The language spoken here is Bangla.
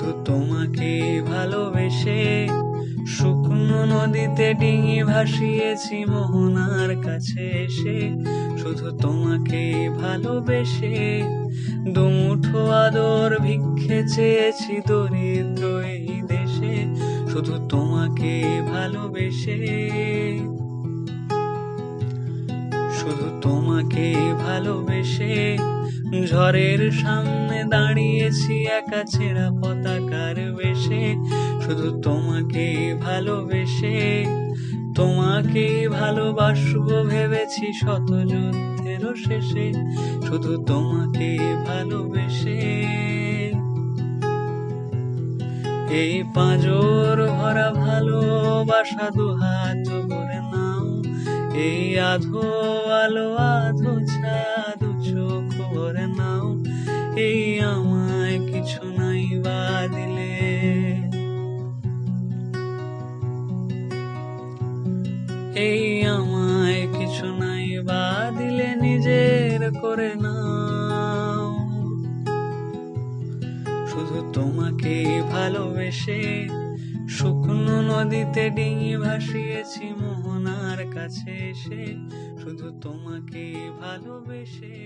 শুধু তোমাকে ভালোবেসে শুকনো নদীতে ডিঙি ভাসিয়েছি মোহনার কাছে এসে। শুধু তোমাকে ভালোবেসে দুমুঠো আদর ভিক্ষে চেয়েছি দরিদ্র এই দেশে। শুধু তোমাকে ভালোবেসে, শুধু তোমাকে ভালোবেসে ঝড়ের সামনে দাঁড়িয়েছি একা ছেঁড়া পতাকার বেশে। শুধু তোমাকে ভালোবেসে তোমাকে ভালোবাসবো ভেবেছি শত যুদ্ধেরও শেষে। শুধু তোমাকে ভালোবেসে এই পাঁজর ভরা ভালোবাসা দুহাত করে নাও। এই আধো আলো আধো ছায়া দু চোখ ভরে নাও। এই আমায় কিছু নাই বা দিলে, এই আমায় কিছু নাই বা দিলে নিজের করে নাও। শুধু তোমাকে ভালোবেসে শুকনো নদীতে ডিঙি ভাসিয়েছি মোহনার কাছে এসে। শুধু তোমাকে ভালোবেসে।